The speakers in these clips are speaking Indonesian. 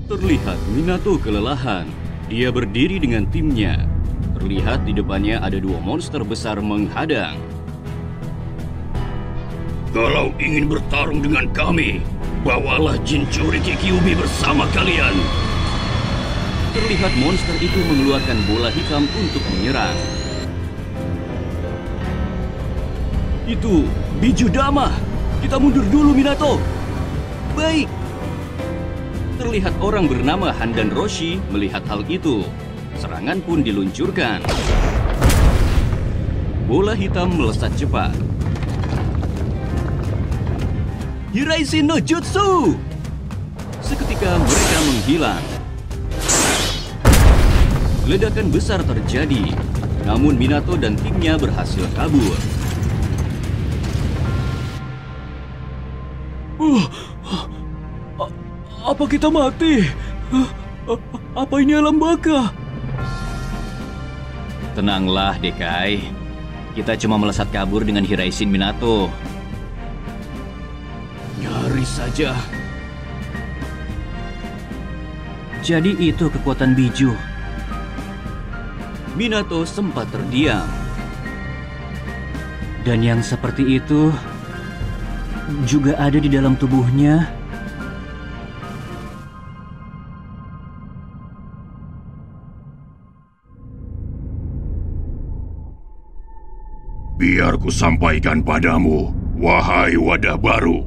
Terlihat Minato kelelahan. Dia berdiri dengan timnya. Terlihat di depannya ada dua monster besar menghadang. Kalau ingin bertarung dengan kami, bawalah Jinchuriki Kyuubi bersama kalian. Terlihat monster itu mengeluarkan bola hitam untuk menyerang. Itu Bijudama. Kita mundur dulu, Minato. Baik. Terlihat orang bernama Handan Roshi melihat hal itu. Serangan pun diluncurkan. Bola hitam melesat cepat. Hiraishin no Jutsu! Seketika mereka menghilang. Ledakan besar terjadi, namun Minato dan timnya berhasil kabur. Apa kita mati? Apa ini alam baka? Tenanglah, Dekai. Kita cuma melesat kabur dengan Hiraishin Minato. Nyaris saja. Jadi itu kekuatan Biju. Minato sempat terdiam. Dan yang seperti itu juga ada di dalam tubuhnya. Biar ku sampaikan padamu, wahai wadah baru.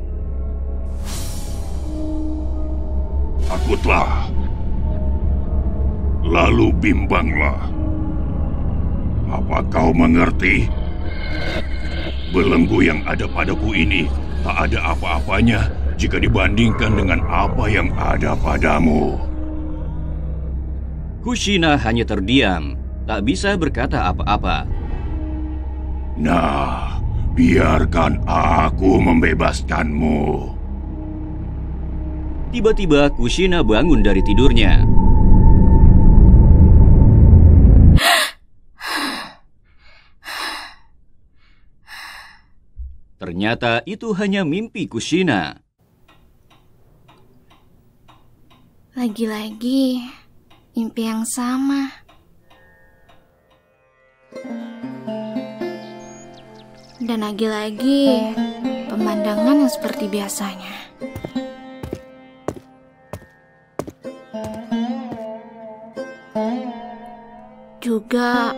Takutlah, lalu bimbanglah. Apa kau mengerti? Belenggu yang ada padaku ini tak ada apa-apanya jika dibandingkan dengan apa yang ada padamu. Kushina hanya terdiam, tak bisa berkata apa-apa. Nah, biarkan aku membebaskanmu. Tiba-tiba Kushina bangun dari tidurnya. Ternyata itu hanya mimpi Kushina. Lagi-lagi mimpi yang sama. Dan lagi-lagi pemandangan yang seperti biasanya. Juga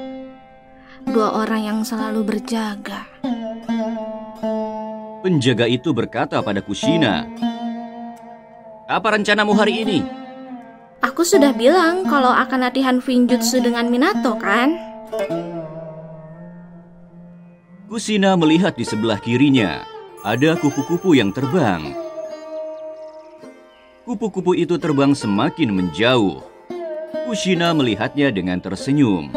dua orang yang selalu berjaga. Penjaga itu berkata pada Kushina, "Apa rencanamu hari ini?" Aku sudah bilang kalau akan latihan Finjutsu dengan Minato, kan? Kushina melihat di sebelah kirinya ada kupu-kupu yang terbang. Kupu-kupu itu terbang semakin menjauh. Kushina melihatnya dengan tersenyum.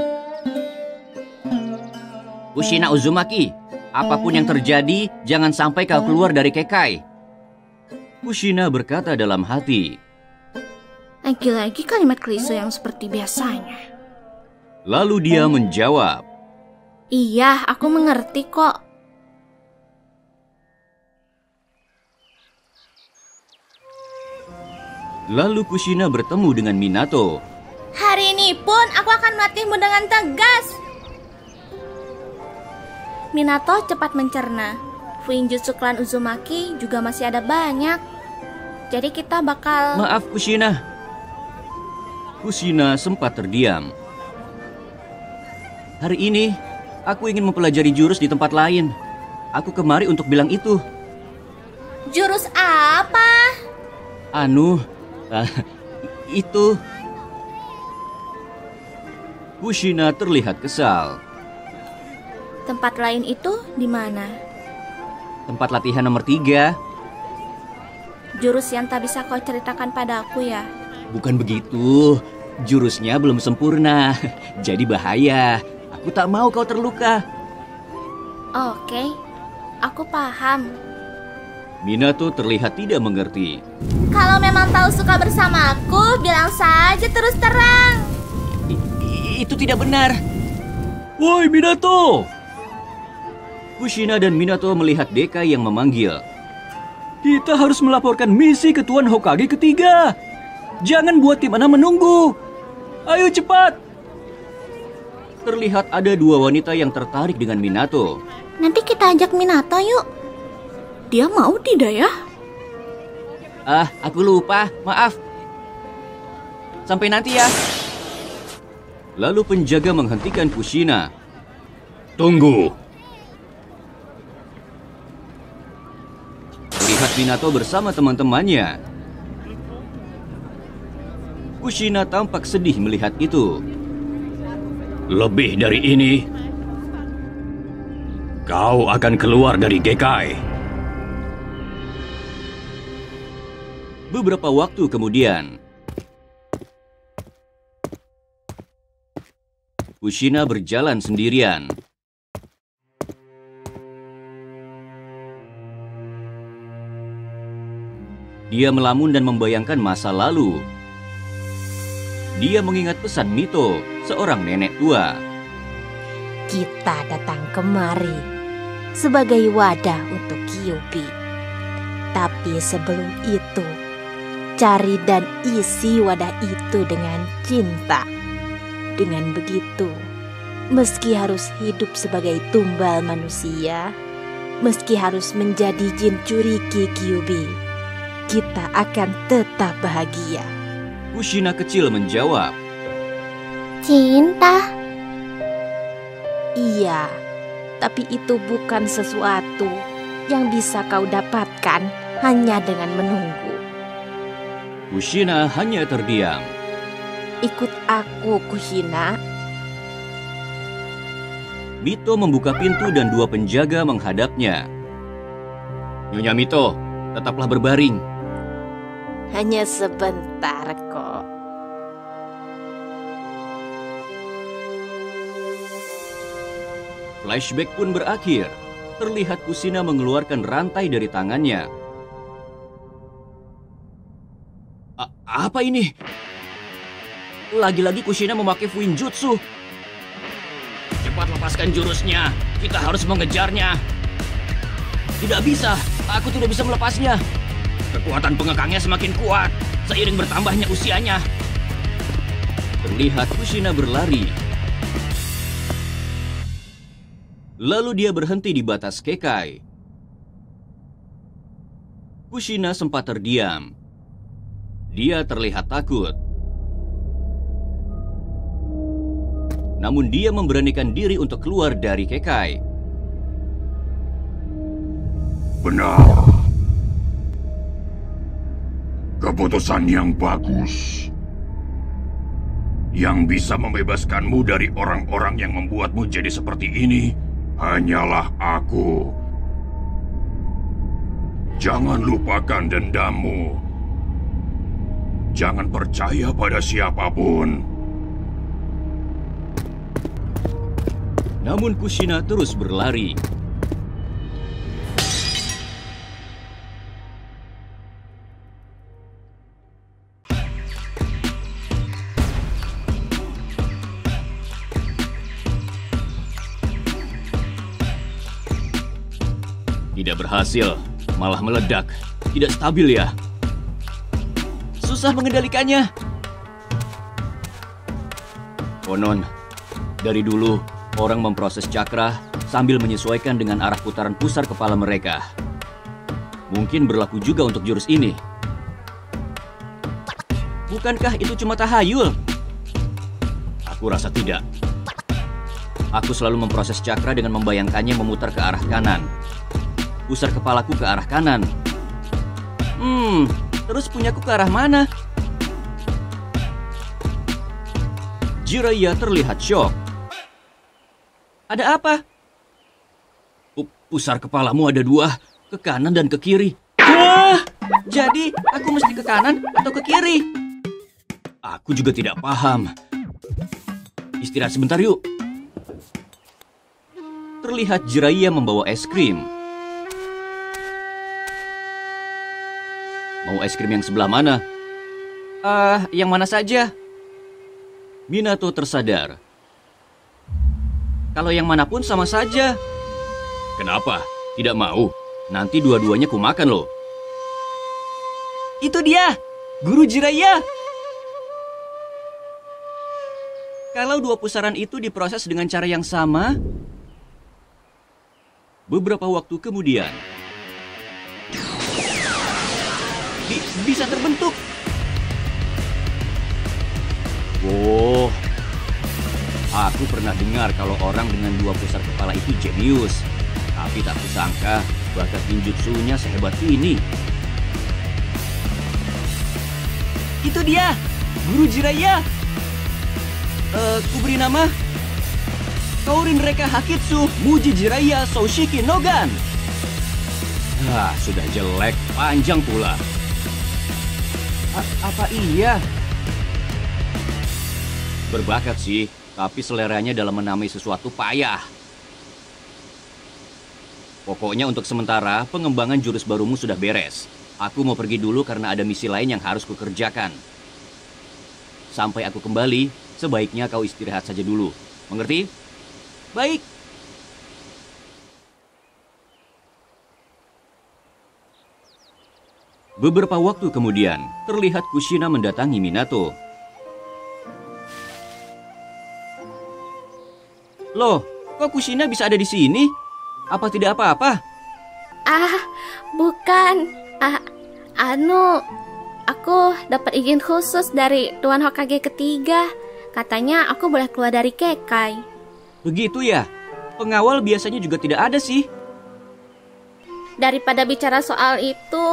Kushina Uzumaki, apapun yang terjadi, jangan sampai kau keluar dari Kekai. Kushina berkata dalam hati. Lagi-lagi kalimat klise yang seperti biasanya. Lalu dia menjawab, Iya, aku mengerti kok. Lalu Kushina bertemu dengan Minato. Hari ini pun aku akan melatihmu dengan tegas. Minato cepat mencerna. Fuinjutsu klan Uzumaki juga masih ada banyak. Jadi kita bakal... Maaf Kushina. Kushina sempat terdiam. Hari ini, aku ingin mempelajari jurus di tempat lain. Aku kemari untuk bilang itu. Jurus apa? Itu. Kushina terlihat kesal. Tempat lain itu di mana? Tempat latihan nomor 3. Jurus yang tak bisa kau ceritakan padaku ya? Bukan begitu. Jurusnya belum sempurna. Jadi bahaya. Aku tak mau kau terluka. Oke, aku paham. Minato terlihat tidak mengerti. Kalau memang tahu suka bersamaku, bilang saja terus terang. Itu tidak benar. Woi Minato! Kushina dan Minato melihat Dekai yang memanggil. Kita harus melaporkan misi ke Tuan Hokage ketiga. Jangan buat Timana menunggu. Ayo cepat. Terlihat ada dua wanita yang tertarik dengan Minato. Nanti kita ajak Minato yuk. Dia mau tidak ya? Aku lupa. Maaf. Sampai nanti ya. Lalu penjaga menghentikan Kushina. Tunggu. Lihat Minato bersama teman-temannya. Kushina tampak sedih melihat itu. Lebih dari ini, kau akan keluar dari Gekai. Beberapa waktu kemudian, Kushina berjalan sendirian. Dia melamun dan membayangkan masa lalu. Dia mengingat pesan Mito, seorang nenek tua. Kita datang kemari sebagai wadah untuk Kyuubi. Tapi sebelum itu, cari dan isi wadah itu dengan cinta. Dengan begitu, meski harus hidup sebagai tumbal manusia, meski harus menjadi jin curiki Kyuubi, kita akan tetap bahagia. Kushina kecil menjawab. Cinta. Iya, tapi itu bukan sesuatu yang bisa kau dapatkan hanya dengan menunggu. Kushina hanya terdiam. Ikut aku, Kushina. Mito membuka pintu dan dua penjaga menghadapnya. Nyonya Mito, tetaplah berbaring. Hanya sebentar kok. Flashback pun berakhir. Terlihat Kushina mengeluarkan rantai dari tangannya. Apa ini? Lagi-lagi Kushina memakai Fuinjutsu. Cepat lepaskan jurusnya. Kita harus mengejarnya. Tidak bisa. Aku tidak bisa melepasnya. Kekuatan pengekangnya semakin kuat seiring bertambahnya usianya. Terlihat Kushina berlari. Lalu dia berhenti di batas Kekai. Kushina sempat terdiam. Dia terlihat takut. Namun dia memberanikan diri untuk keluar dari Kekai. Benar. Keputusan yang bagus. Yang bisa membebaskanmu dari orang-orang yang membuatmu jadi seperti ini hanyalah aku. Jangan lupakan dendammu. Jangan percaya pada siapapun. Namun Kushina terus berlari. Tidak berhasil, malah meledak. Tidak stabil ya. Susah mengendalikannya. Konon, dari dulu orang memproses cakra sambil menyesuaikan dengan arah putaran pusar kepala mereka. Mungkin berlaku juga untuk jurus ini. Bukankah itu cuma tahayul? Aku rasa tidak. Aku selalu memproses cakra dengan membayangkannya memutar ke arah kanan. Pusar kepalaku ke arah kanan. Terus punyaku ke arah mana? Jiraiya terlihat syok. Ada apa? Pusar kepalamu ada dua, ke kanan dan ke kiri. Jadi aku mesti ke kanan atau ke kiri? Aku juga tidak paham. Istirahat sebentar yuk. Terlihat Jiraiya membawa es krim. Mau es krim yang sebelah mana? Yang mana saja. Minato tersadar. Kalau yang manapun sama saja. Kenapa? Tidak mau? Nanti dua-duanya kumakan loh. Itu dia! Guru Jiraiya! Kalau 2 pusaran itu diproses dengan cara yang sama, beberapa waktu kemudian, bisa terbentuk. Oh, aku pernah dengar kalau orang dengan 2 pusar kepala itu jenius. Tapi tak kusangka bakat ninjutsunya sehebat ini. Itu dia, Guru Jiraiya. Ku beri nama Tourin Reka Hakitsu Muji Jiraiya Soushiki Nogan. Sudah jelek, panjang pula. Apa iya? Berbakat sih, tapi seleranya dalam menamai sesuatu payah. Pokoknya untuk sementara, pengembangan jurus barumu sudah beres. Aku mau pergi dulu karena ada misi lain yang harus kukerjakan. Sampai aku kembali, sebaiknya kau istirahat saja dulu. Mengerti? Baik. Beberapa waktu kemudian, terlihat Kushina mendatangi Minato. Loh, kok Kushina bisa ada di sini? Apa tidak apa-apa? Bukan. Aku dapat izin khusus dari Tuan Hokage ketiga. Katanya aku boleh keluar dari Kekai. Begitu ya? Pengawal biasanya juga tidak ada sih. Daripada bicara soal itu,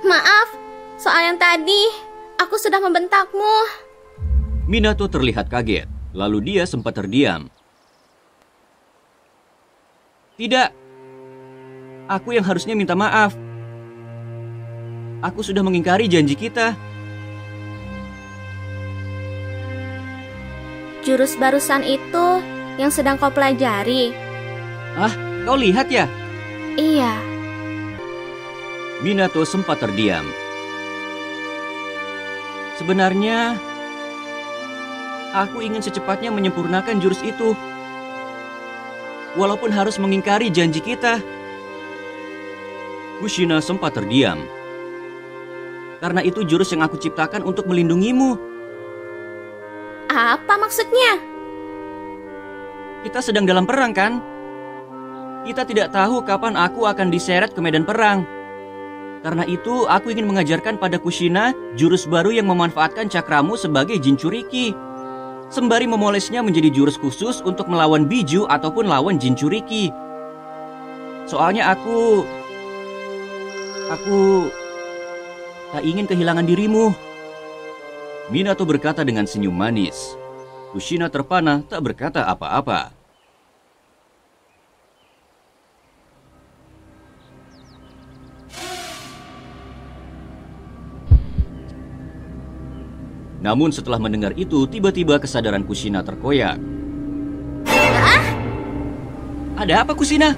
maaf, soal yang tadi, aku sudah membentakmu. Minato terlihat kaget, lalu dia sempat terdiam. Tidak, aku yang harusnya minta maaf. Aku sudah mengingkari janji kita. Jurus barusan itu yang sedang kau pelajari. Kau lihat ya? Iya. Minato sempat terdiam. Sebenarnya, aku ingin secepatnya menyempurnakan jurus itu. Walaupun harus mengingkari janji kita. Kushina sempat terdiam. Karena itu jurus yang aku ciptakan untuk melindungimu. Apa maksudnya? Kita sedang dalam perang, kan? Kita tidak tahu kapan aku akan diseret ke medan perang. Karena itu, aku ingin mengajarkan pada Kushina jurus baru yang memanfaatkan cakramu sebagai Jinchuriki. Sembari memolesnya menjadi jurus khusus untuk melawan Biju ataupun lawan Jinchuriki. Soalnya aku tak ingin kehilangan dirimu. Minato berkata dengan senyum manis. Kushina terpana tak berkata apa-apa. Namun setelah mendengar itu, tiba-tiba kesadaran Kushina terkoyak. Ada apa, Kushina?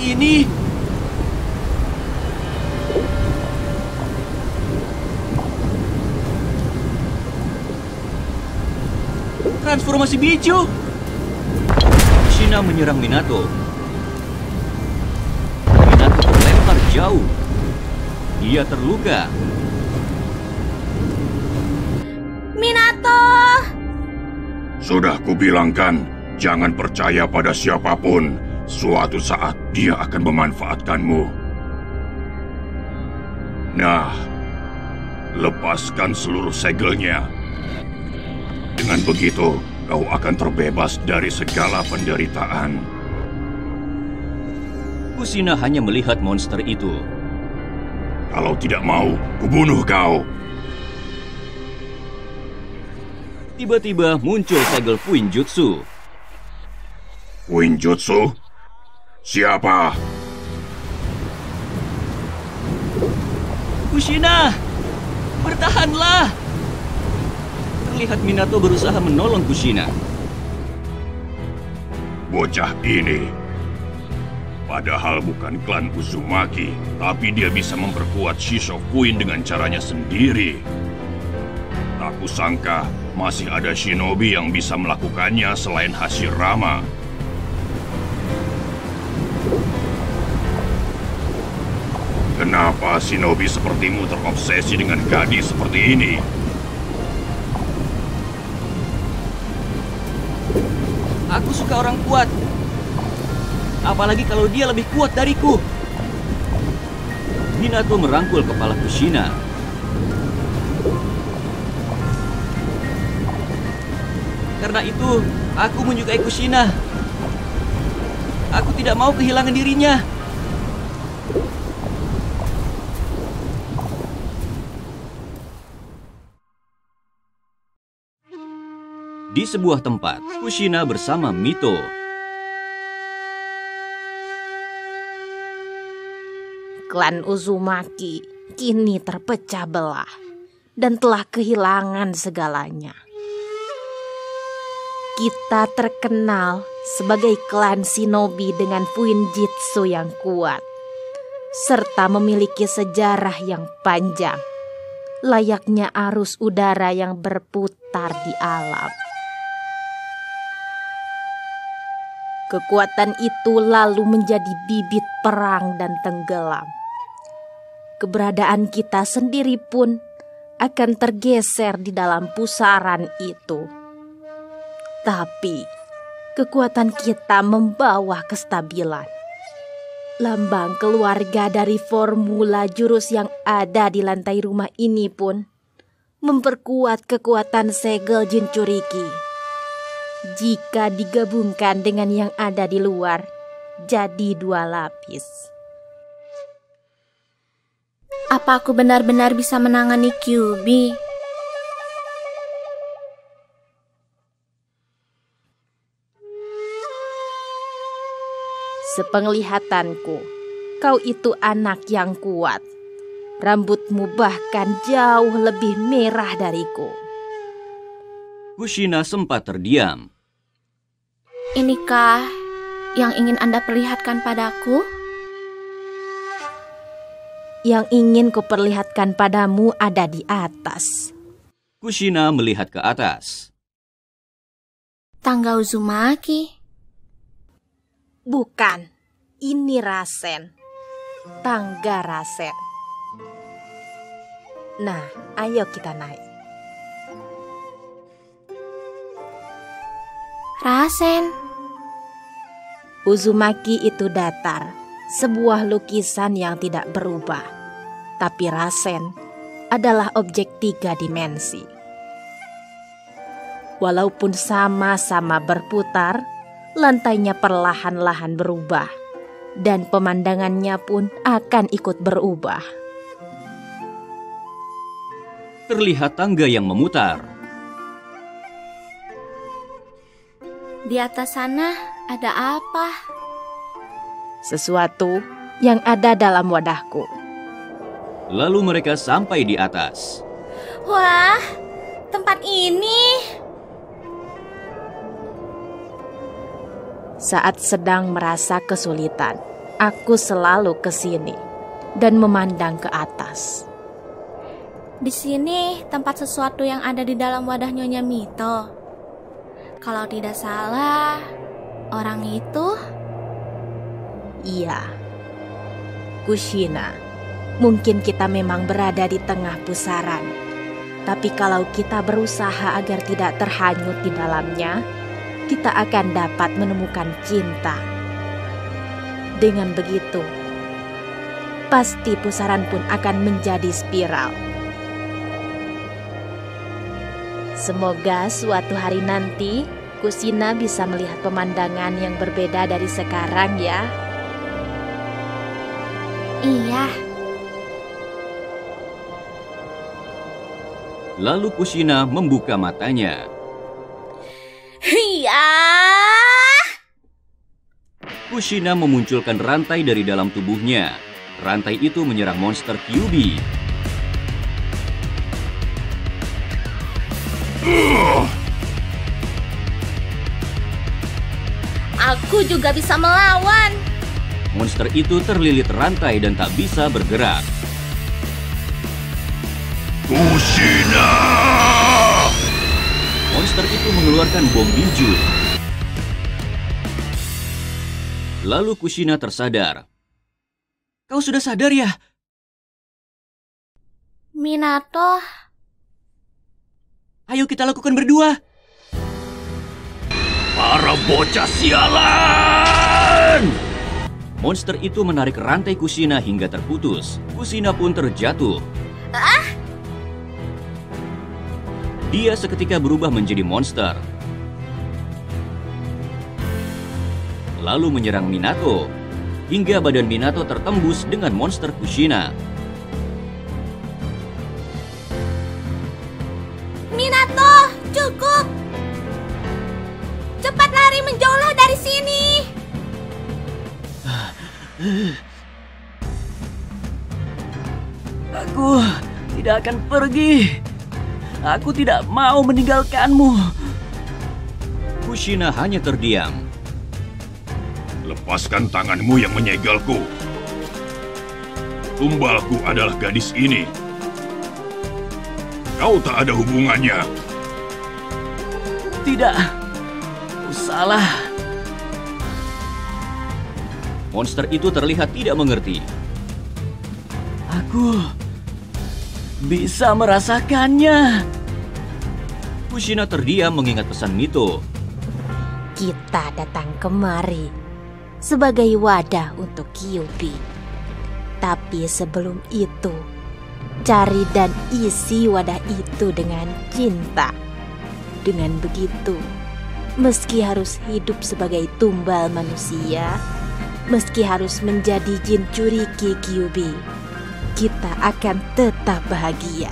Ini... transformasi Biju. Kushina menyerang Minato. Minato terlempar jauh. Dia terluka. Minato! Sudah kubilangkan, jangan percaya pada siapapun. Suatu saat dia akan memanfaatkanmu. Nah, lepaskan seluruh segelnya. Dengan begitu, kau akan terbebas dari segala penderitaan. Kushina hanya melihat monster itu. Kalau tidak mau, kubunuh kau. Tiba-tiba muncul segel Fuinjutsu. Fuinjutsu? Siapa? Kushina, bertahanlah! Terlihat Minato berusaha menolong Kushina. Bocah ini. Padahal bukan klan Uzumaki, tapi dia bisa memperkuat Shisho Fuin dengan caranya sendiri. Tak kusangka masih ada shinobi yang bisa melakukannya selain Hashirama. Kenapa shinobi sepertimu terobsesi dengan gadis seperti ini? Aku suka orang kuat. Apalagi kalau dia lebih kuat dariku. Minato merangkul kepala Kushina. Karena itu, aku menyukai Kushina. Aku tidak mau kehilangan dirinya. Di sebuah tempat, Kushina bersama Mito. Klan Uzumaki kini terpecah belah dan telah kehilangan segalanya. Kita terkenal sebagai klan shinobi dengan fuinjitsu yang kuat, serta memiliki sejarah yang panjang, layaknya arus udara yang berputar di alam. Kekuatan itu lalu menjadi bibit perang dan tenggelam. Keberadaan kita sendiri pun akan tergeser di dalam pusaran itu. Tapi kekuatan kita membawa kestabilan. Lambang keluarga dari formula jurus yang ada di lantai rumah ini pun memperkuat kekuatan segel Jinchuriki. Jika digabungkan dengan yang ada di luar, jadi 2 lapis. Apa aku benar-benar bisa menangani Kyuubi? Sepenglihatanku, kau itu anak yang kuat. Rambutmu bahkan jauh lebih merah dariku. Kushina sempat terdiam. Inikah yang ingin Anda perlihatkan padaku? Yang ingin kuperlihatkan padamu ada di atas. Kushina melihat ke atas. Tangga Uzumaki. Bukan, ini Rasen. Tangga Rasen. Nah, ayo kita naik. Rasen. Uzumaki itu datar, sebuah lukisan yang tidak berubah. Tapi Rasen adalah objek 3 dimensi. Walaupun sama-sama berputar, lantainya perlahan-lahan berubah. Dan pemandangannya pun akan ikut berubah. Terlihat tangga yang memutar. Di atas sana ada apa? Sesuatu yang ada dalam wadahku. Lalu mereka sampai di atas. Wah, tempat ini. Saat sedang merasa kesulitan, aku selalu ke sini dan memandang ke atas. Di sini tempat sesuatu yang ada di dalam wadah Nyonya Mito. Kalau tidak salah, orang itu? Iya, Kushina. Mungkin kita memang berada di tengah pusaran. Tapi kalau kita berusaha agar tidak terhanyut di dalamnya, kita akan dapat menemukan cinta. Dengan begitu, pasti pusaran pun akan menjadi spiral. Semoga suatu hari nanti Kushina bisa melihat pemandangan yang berbeda dari sekarang ya. Iya. Lalu Kushina membuka matanya. Iya. Kushina memunculkan rantai dari dalam tubuhnya. Rantai itu menyerang monster Kyuubi. Aku juga bisa melawan. Monster itu terlilit rantai dan tak bisa bergerak. Kushina! Monster itu mengeluarkan bom biju. Lalu Kushina tersadar. Kau sudah sadar ya? Minato. Ayo kita lakukan berdua. Para bocah sialan! Monster itu menarik rantai Kushina hingga terputus. Kushina pun terjatuh. Dia seketika berubah menjadi monster. Lalu menyerang Minato. Hingga badan Minato tertembus dengan monster Kushina. Minato, cukup. Cepat lari menjauhlah dari sini. Aku tidak akan pergi. Aku tidak mau meninggalkanmu. Kushina hanya terdiam. Lepaskan tanganmu yang menyegalku. Tumbalku adalah gadis ini. Kau tak ada hubungannya. Tidak, aku salah. Monster itu terlihat tidak mengerti. Aku bisa merasakannya. Kushina terdiam mengingat pesan Mito. Kita datang kemari sebagai wadah untuk Kyuubi. Tapi sebelum itu, cari dan isi wadah itu dengan cinta. Dengan begitu, meski harus hidup sebagai tumbal manusia, meski harus menjadi Jinchuriki Kyuubi, kita akan tetap bahagia.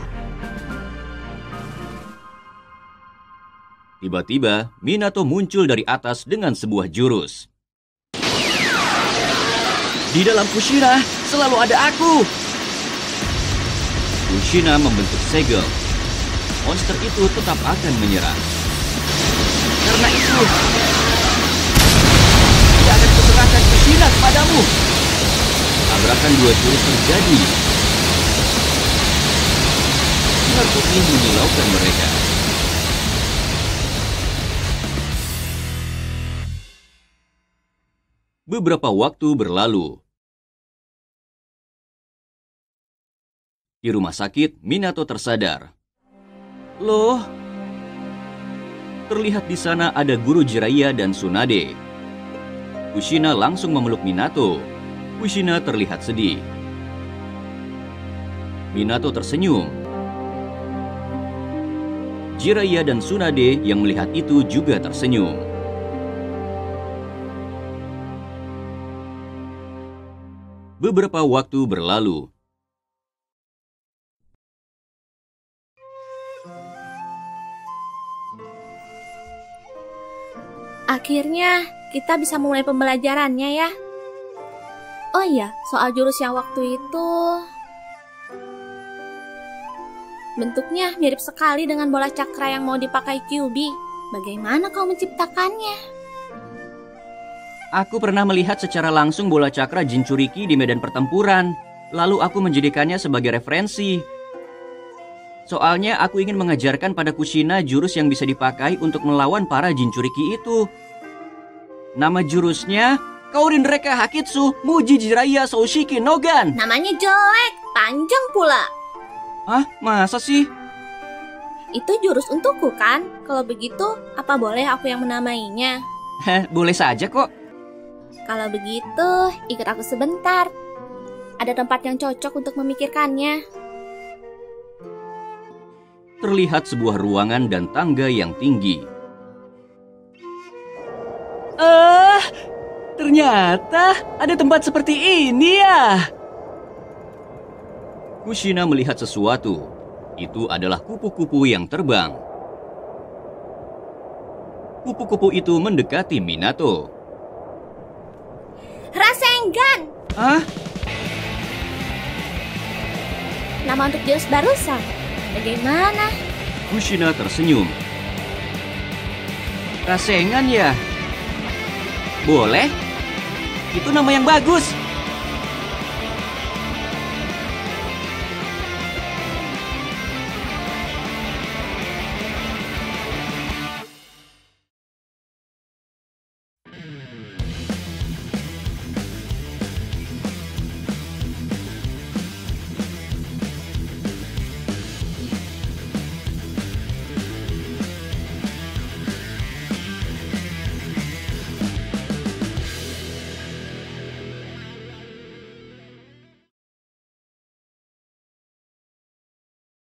Tiba-tiba, Minato muncul dari atas dengan sebuah jurus. Di dalam Kushina selalu ada aku. Kushina membentuk segel. Monster itu tetap akan menyerang. Karena itu, tidak akan kuserahkan Kushina kepadamu. Tabrakan dua jurus terjadi. Sinar putih menyilaukan mereka. Beberapa waktu berlalu. Di rumah sakit, Minato tersadar. Loh, terlihat di sana ada guru Jiraiya dan Tsunade. Kushina langsung memeluk Minato. Kushina terlihat sedih. Minato tersenyum. Jiraiya dan Tsunade yang melihat itu juga tersenyum. Beberapa waktu berlalu. Akhirnya kita bisa mulai pembelajarannya ya. Oh iya, soal jurus yang waktu itu, bentuknya mirip sekali dengan bola cakra yang mau dipakai Kyuubi. Bagaimana kau menciptakannya? Aku pernah melihat secara langsung bola cakra Jinchuriki di medan pertempuran. Lalu aku menjadikannya sebagai referensi. Soalnya aku ingin mengajarkan pada Kushina jurus yang bisa dipakai untuk melawan para Jinchuriki itu. Nama jurusnya Kourin Reka Hakitsu Muji Jiraiya Soushiki Nogan. Namanya jelek, panjang pula. Hah? Masa sih? Itu jurus untukku kan? Kalau begitu, apa boleh aku yang menamainya? Boleh saja kok. Kalau begitu, ikut aku sebentar. Ada tempat yang cocok untuk memikirkannya. Terlihat sebuah ruangan dan tangga yang tinggi. Ternyata ada tempat seperti ini ya. Kushina melihat sesuatu. Itu adalah kupu-kupu yang terbang. Kupu-kupu itu mendekati Minato. Rasengan! Hah? Nama untuk jurus barusan. Bagaimana? Kushina tersenyum. Rasengan ya? Boleh? Itu nama yang bagus.